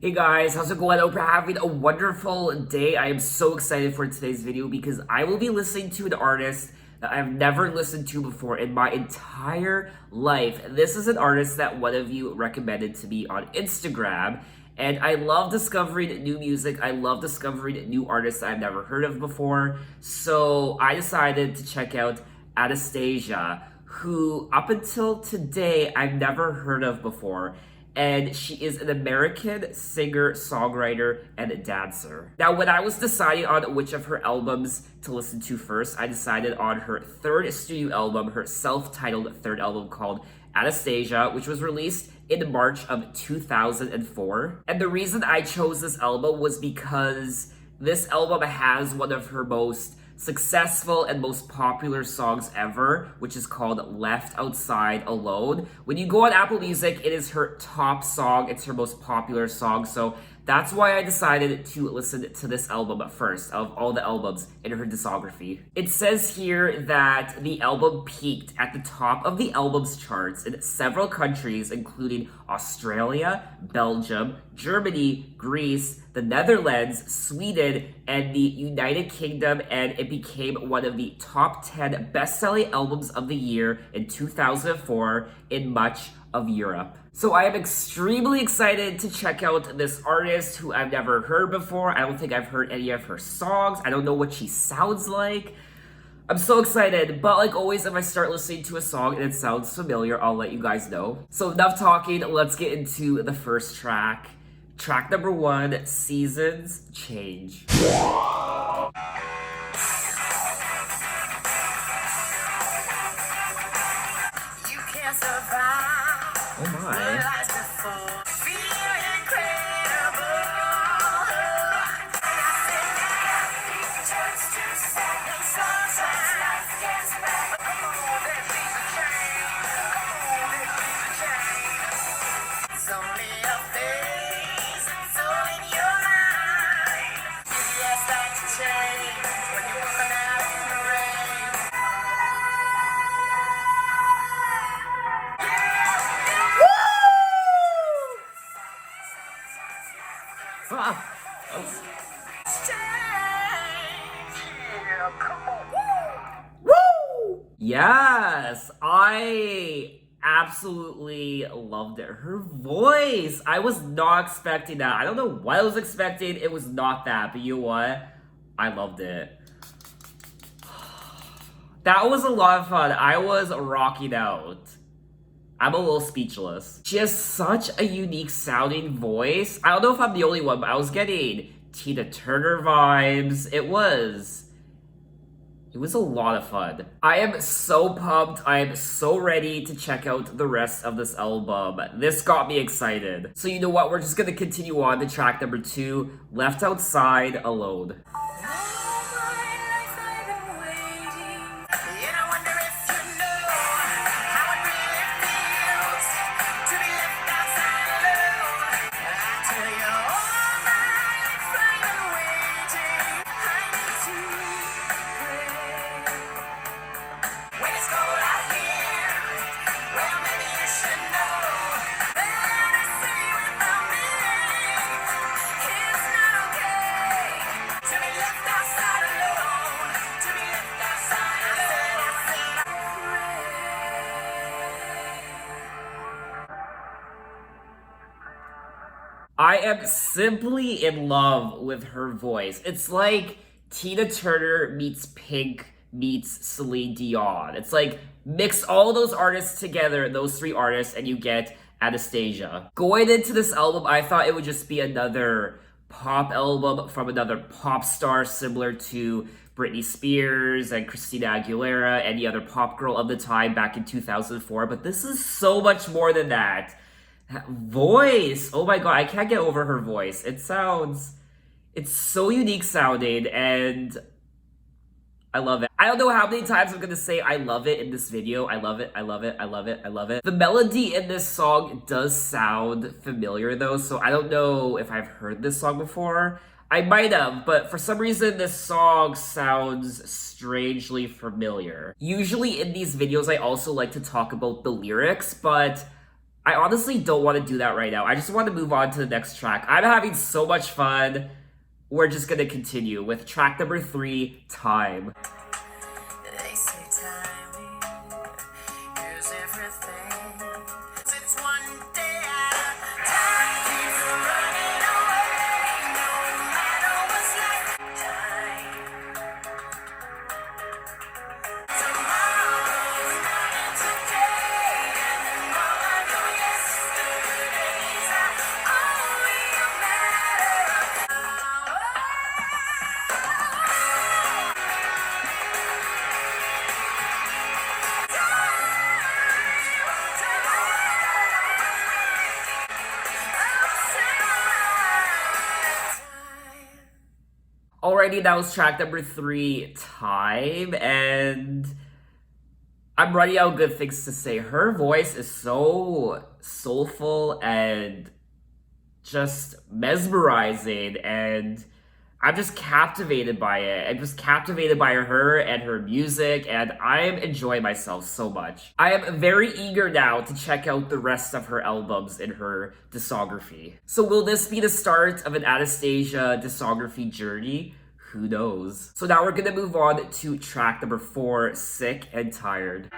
Hey guys, how's it going? I hope you're having a wonderful day. I am so excited for today's video because I will be listening to an artist that I've never listened to before in my entire life. This is an artist that one of you recommended to me on Instagram, and I love discovering new music. I love discovering new artists I've never heard of before. So I decided to check out Anastacia, who up until today I've never heard of before. And she is an American singer, songwriter, and dancer. Now, when I was deciding on which of her albums to listen to first, I decided on her third studio album, her self-titled third album called Anastacia, which was released in March of 2004. And the reason I chose this album was because this album has one of her most successful and most popular songs ever, which is called Left Outside Alone. When you go on Apple Music, it is her top song. It's her most popular song. So that's why I decided to listen to this album first of all the albums in her discography. It says here that the album peaked at the top of the albums charts in several countries, including Australia, Belgium, Germany, Greece, the Netherlands, Sweden, and the United Kingdom, and it became one of the top 10 best-selling albums of the year in 2004 in much of Europe. So I am extremely excited to check out this artist who I've never heard before. I don't think I've heard any of her songs. I don't know what she sounds like. I'm so excited, but like always, if I start listening to a song and it sounds familiar, I'll let you guys know. So enough talking, let's get into the first track. Track number 1, Seasons Change. Oh my. Woo! Yes, I absolutely loved it. Her voice, I was not expecting that. I don't know what I was expecting. It was not that, but you know what? I loved it. That was a lot of fun. I was rocking out. I'm a little speechless. She has such a unique sounding voice. I don't know if I'm the only one, but I was getting Tina Turner vibes. It was a lot of fun. I am so pumped. I am so ready to check out the rest of this album. This got me excited. So you know what? We're just gonna continue on to track number 2, Left Outside Alone. I am simply in love with her voice. It's like Tina Turner meets Pink meets Celine Dion. It's like mix all those artists together, those 3 artists, and you get Anastacia. Going into this album, I thought it would just be another pop album from another pop star similar to Britney Spears and Christina Aguilera and the other pop girl of the time back in 2004, but this is so much more than that. That voice, oh my god, I can't get over her voice. It's so unique sounding, and I love it. I don't know how many times I'm gonna say I love it in this video. I love it, I love it, I love it, I love it. The melody in this song does sound familiar though, so I don't know if I've heard this song before. I might have, but for some reason this song sounds strangely familiar. Usually in these videos I also like to talk about the lyrics, but I honestly don't want to do that right now. I just want to move on to the next track. I'm having so much fun. We're just gonna continue with track number 3, Time. They say timing is everything. It's one day at a time. Keeps running away, no matter what's left. Time. Tomorrow's not today, and all I know yesterdays are only a matter of Alrighty, that was track number 3, Time, and I'm running out of good things to say. Her voice is so soulful and just mesmerizing, and I'm just captivated by it. I'm just captivated by her and her music, and I'm enjoying myself so much. I am very eager now to check out the rest of her albums in her discography. So will this be the start of an Anastacia discography journey? Who knows? So now we're gonna move on to track number 4, Sick and Tired.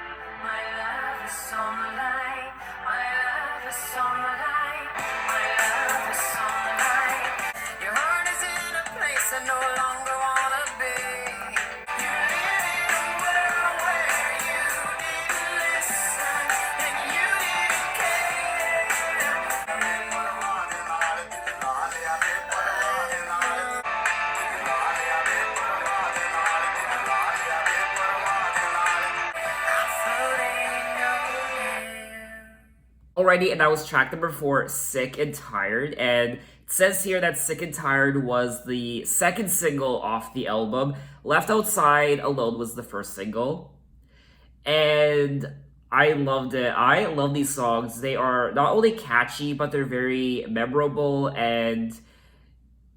my love is on the line. My love is on the line. My love is on the line. Your heart is in a place I no longer wanna be. You live in a world where you didn't listen and you didn't care. I'm floating nowhere. Alrighty, and that was track number 4, Sick and Tired. And it says here that Sick and Tired was the second single off the album. Left Outside Alone was the first single. And I loved it. I love these songs. They are not only catchy, but they're very memorable and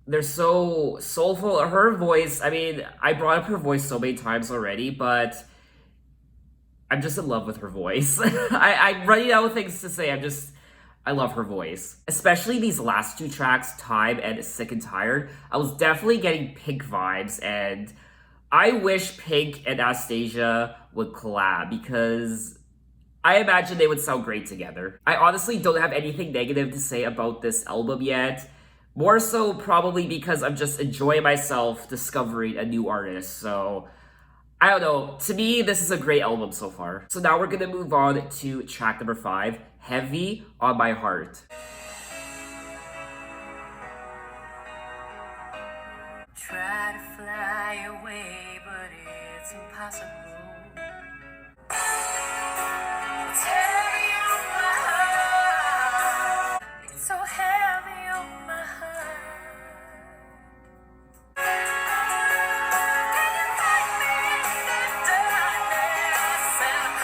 they're so soulful. Her voice, I mean, I brought up her voice so many times already, but I'm just in love with her voice. I'm running out of things to say. I love her voice. Especially these last 2 tracks, Time and Sick and Tired. I was definitely getting Pink vibes, and I wish Pink and Anastacia would collab because I imagine they would sound great together. I honestly don't have anything negative to say about this album yet. More so probably because I'm just enjoying myself discovering a new artist. So I don't know. To me, this is a great album so far. So now we're gonna move on to track number 5, Heavy on My Heart. Try to fly away, but it's impossible. It's heavy on my heart. It's so heavy on my heart. Can you find me in the darkness and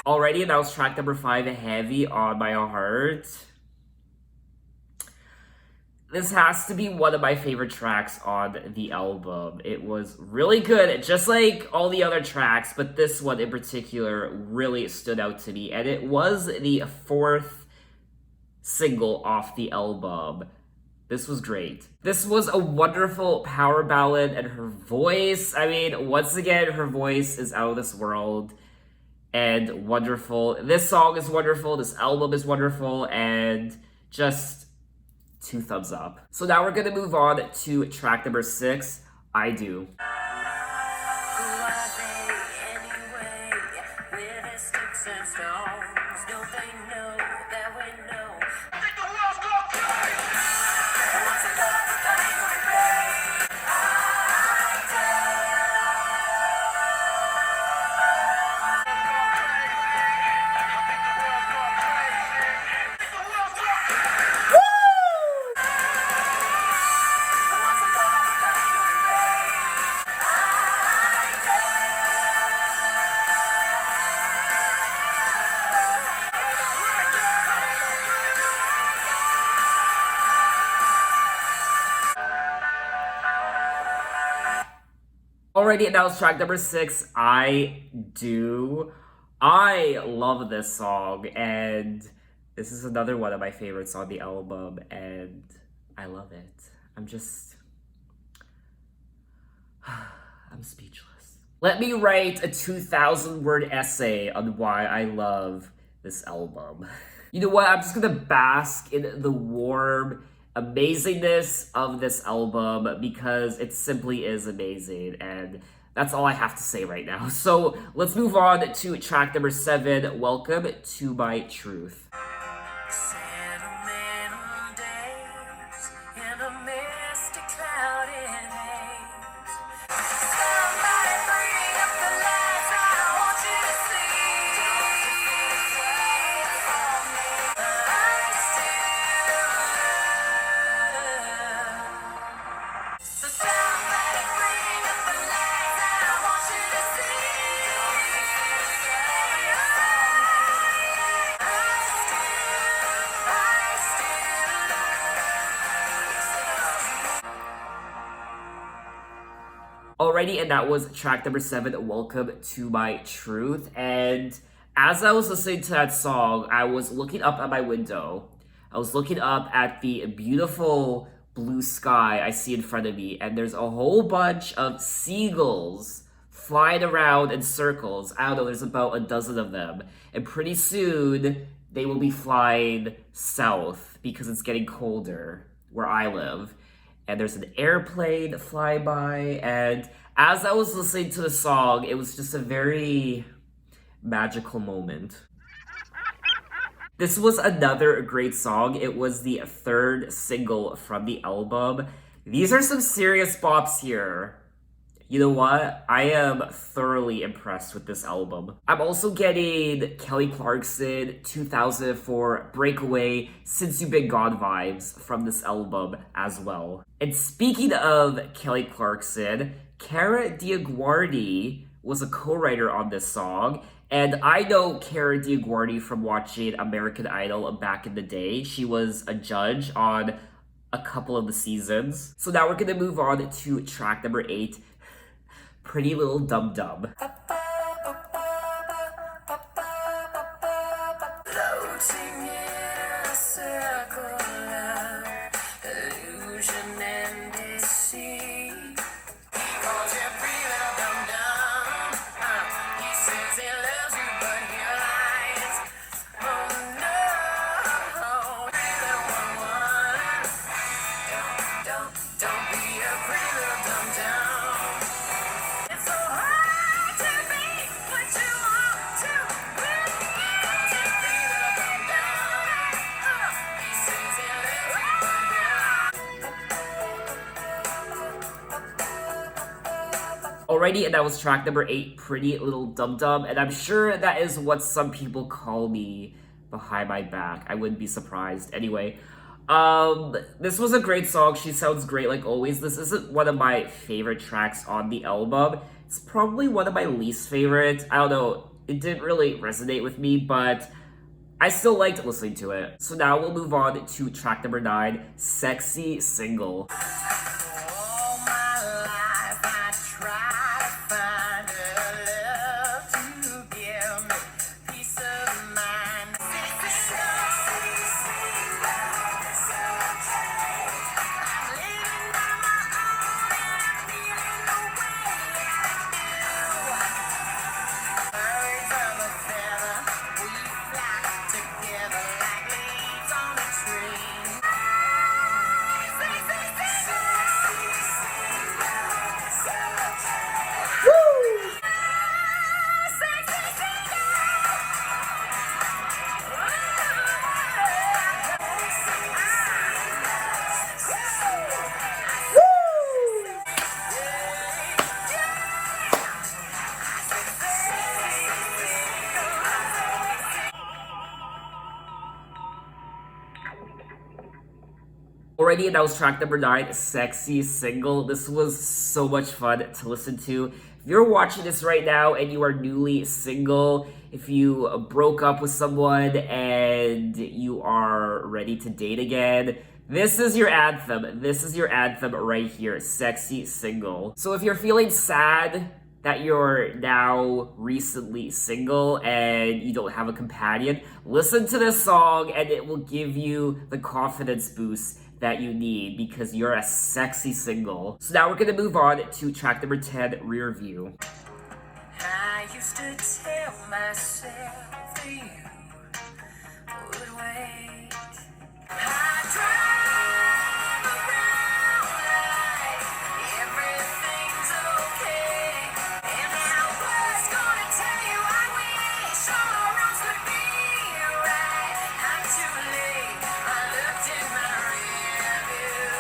Alrighty, that was track number 5, Heavy on My Heart. This has to be one of my favorite tracks on the album. It was really good, just like all the other tracks, but this one in particular really stood out to me. And it was the 4th single off the album. This was great. This was a wonderful power ballad, and her voice, I mean, once again, her voice is out of this world and wonderful. This song is wonderful, this album is wonderful, and just 2 thumbs up. So now we're gonna move on to track number 6, I Do. who are they anyway? With their sticks and stones, don't they know that we know? Think the world's gonna cry. What's the love that ain't gonna pay? Alrighty, and that was track number 6. I do. I love this song, and this is another one of my favorites on the album, and I love it. I'm just. I'm speechless. Let me write a 2,000 word essay on why I love this album. You know what? I'm just gonna bask in the warm amazingness of this album because it simply is amazing, and that's all I have to say right now. So let's move on to track number 7, Welcome to My Truth. Sentimental days in a misty cloudy haze. Somebody bring up the lights, I want you to see. I still love. So somebody bring up the lights, I want you to see. Alrighty, and that was track number 7, Welcome to My Truth. And as I was listening to that song, I was looking up at my window. I was looking up at the beautiful blue sky I see in front of me, and there's a whole bunch of seagulls flying around in circles. I don't know, there's about a dozen of them. And pretty soon, they will be flying south because it's getting colder where I live. And there's an airplane flying by, and as I was listening to the song, it was just a very magical moment. This was another great song. It was the 3rd single from the album. These are some serious bops here. You know what? I am thoroughly impressed with this album. I'm also getting Kelly Clarkson 2004 Breakaway Since You've Been Gone vibes from this album as well. And speaking of Kelly Clarkson, Cara DioGuardi was a co-writer on this song. And I know Cara DioGuardi from watching American Idol back in the day. She was a judge on a couple of the seasons. So now we're gonna move on to track number 8, Pretty Little Dum Dum. Floating in a circle of illusion and deceit. He calls you pretty little dum-dum. He says he loves you, but he lies. Oh no, pretty little one. Don't be a pretty little dum-dum. It's so hard to be what you want to be. Pretty little dum-dum. He says he loves you, but he lies. Alrighty, and that was track number 8, Pretty Little Dum Dum, and I'm sure that is what some people call me behind my back. I wouldn't be surprised. Anyway, this was a great song. She sounds great like always. This isn't one of my favorite tracks on the album. It's probably one of my least favorites. I don't know, it didn't really resonate with me, but I still liked listening to it. So now we'll move on to track number 9, Sexy Single. All my life I try to find a love to give me peace of mind. Sexy I'm living by my own and I'm feeling the way I do. Birds of a feather, we flock together like leaves on a tree. Alrighty, and that was track number 9, Sexy Single. This was so much fun to listen to. If you're watching this right now and you are newly single, if you broke up with someone and you are ready to date again, This is your anthem. This is your anthem right here. Sexy Single. So if you're feeling sad that you're now recently single and you don't have a companion, listen to this song and it will give you the confidence boost that you need because you're a sexy single. So now we're gonna move on to track number 10, Rear View. I used to tell myself that you would wait. I drive around like everything's okay. And I was gonna tell you I wish all the roads could be right. I'm too late. I looked in my rear view.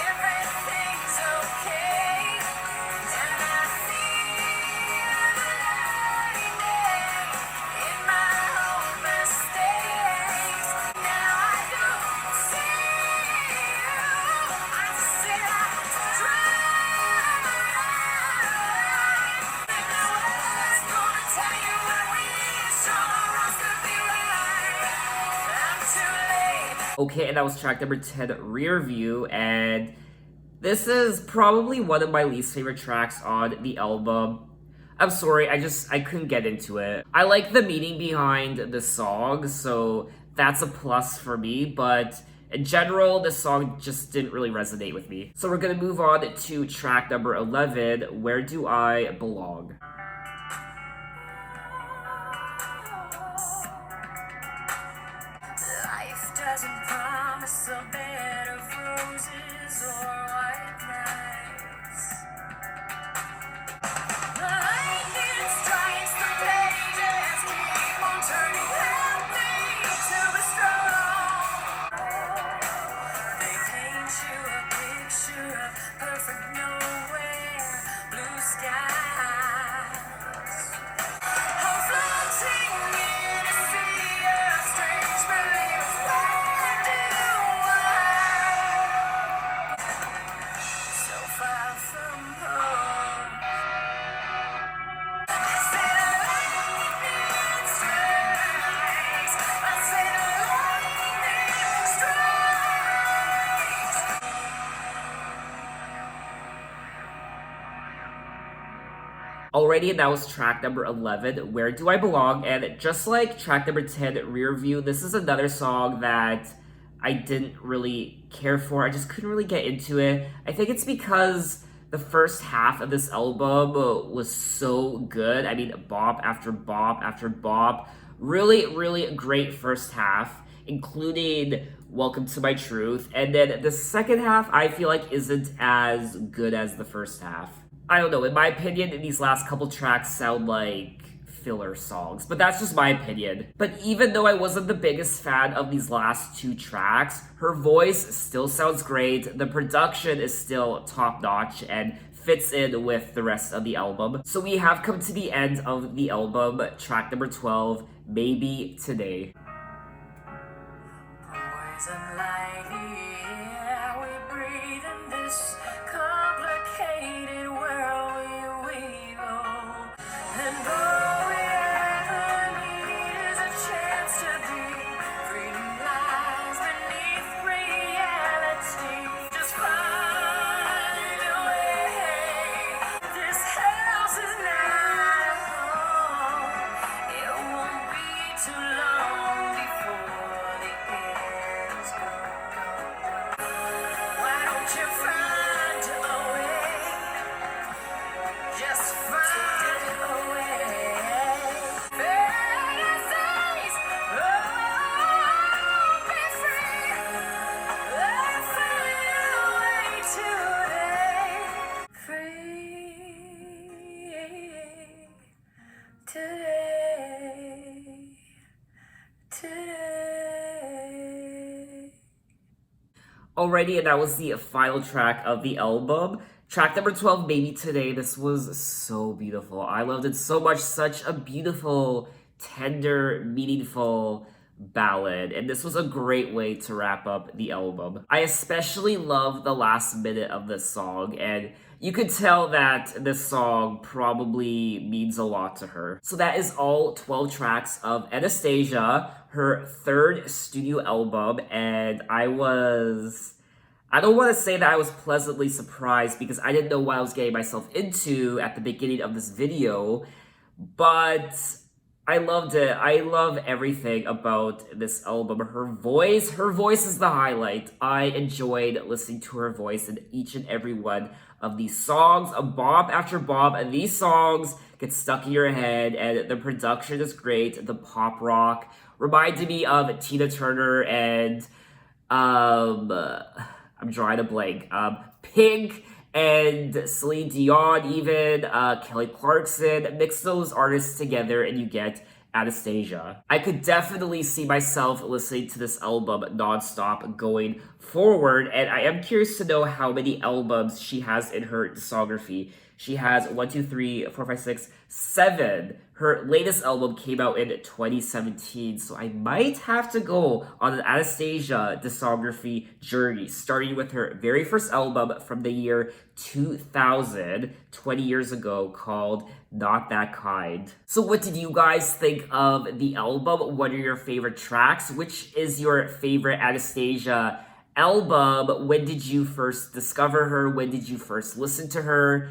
Everything's okay. And I feel the lightning in my own mistakes. Now I don't see you. I just sit out drive around. And I was gonna tell you I wish all the roads could be right. I'm too late. Okay, and that was track number 10, Rear View, and this is probably one of my least favorite tracks on the album. I'm sorry, I couldn't get into it. I like the meaning behind the song, so that's a plus for me, but in general, the song just didn't really resonate with me. So we're gonna move on to track number 11, Where Do I Belong? Life doesn't promise a bed of roses or white nights. The lightning strikes, the pages keep on turning, help me to be strong. They paint you a picture of perfect nowhere, blue skies. I'm floating in a sea of strange beliefs. Where do I? So far from home. I say the lightning strikes. I say the lightning strikes. Already, and that was track number 11, Where Do I Belong? And just like track number 10, Rear View, this is another song that I didn't really care for. I just couldn't really get into it. I think it's because the first half of this album was so good. I mean, bop after bop after bop. Really, really great first half, including Welcome to My Truth. And then the second half, I feel like isn't as good as the first half. I don't know, in my opinion, these last couple tracks sound like filler songs, but that's just my opinion. But even though I wasn't the biggest fan of these last two tracks, her voice still sounds great, the production is still top notch, and fits in with the rest of the album. So we have come to the end of the album, track number 12, Maybe Today. Poison light here, we breathe in this complicated world we go. And all we ever need is a chance to be. Freedom lies beneath reality. Just find a way. This house is not home. It won't be too long before the end's gone. Why don't you find a way? Just find a way. Fantasies, oh, be free. Find a way today. Free today. Alrighty, and that was the final track of the album. Track number 12, Maybe Today. This was so beautiful. I loved it so much. Such a beautiful, tender, meaningful ballad. And this was a great way to wrap up the album. I especially love the last minute of this song, and you could tell that this song probably means a lot to her. So that is all 12 tracks of Anastacia. her third studio album, and I don't want to say that I was pleasantly surprised because I didn't know what I was getting myself into at the beginning of this video, but I loved it. I love everything about this album. Her voice is the highlight. I enjoyed listening to her voice in each and every one of these songs, a bop after bop, and these songs get stuck in your head, and the production is great. The pop rock reminded me of Tina Turner and um I'm drawing a blank. Pink and Celine Dion, even Kelly Clarkson. Mix those artists together, and you get Anastacia. I could definitely see myself listening to this album nonstop going forward, and I am curious to know how many albums she has in her discography. She has 1, 2, 3, 4, 5, 6, 7. Her latest album came out in 2017, so I might have to go on an Anastacia discography journey, starting with her very first album from the year 2000, 20 years ago, called Not That Kind. So what did you guys think of the album? What are your favorite tracks? Which is your favorite Anastacia album? When did you first discover her? When did you first listen to her?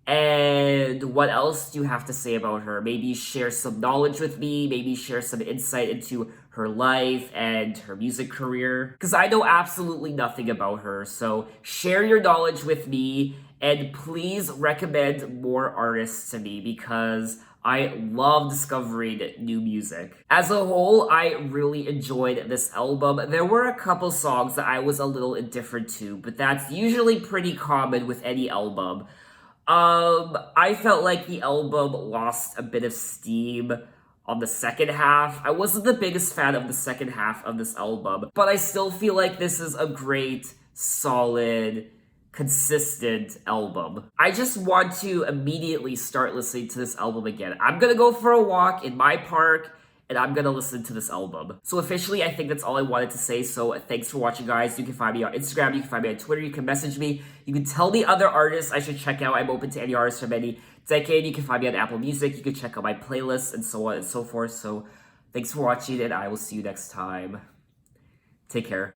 And what else do you have to say about her? Maybe share some knowledge with me, maybe share some insight into her life and her music career. Because I know absolutely nothing about her, so share your knowledge with me and please recommend more artists to me because I love discovering new music. As a whole, I really enjoyed this album. There were a couple songs that I was a little indifferent to, but that's usually pretty common with any album. I felt like the album lost a bit of steam on the second half. I wasn't the biggest fan of the second half of this album, but I still feel like this is a great, solid, consistent album. I just want to immediately start listening to this album again. I'm gonna go for a walk in my park and I'm gonna listen to this album. So officially, I think that's all I wanted to say. So thanks for watching, guys. You can find me on Instagram, you can find me on Twitter, you can message me, you can tell me other artists I should check out. I'm open to any artists from any decade. You can find me on Apple Music, you can check out my playlists, and so on and so forth. So thanks for watching, and I will see you next time. Take care.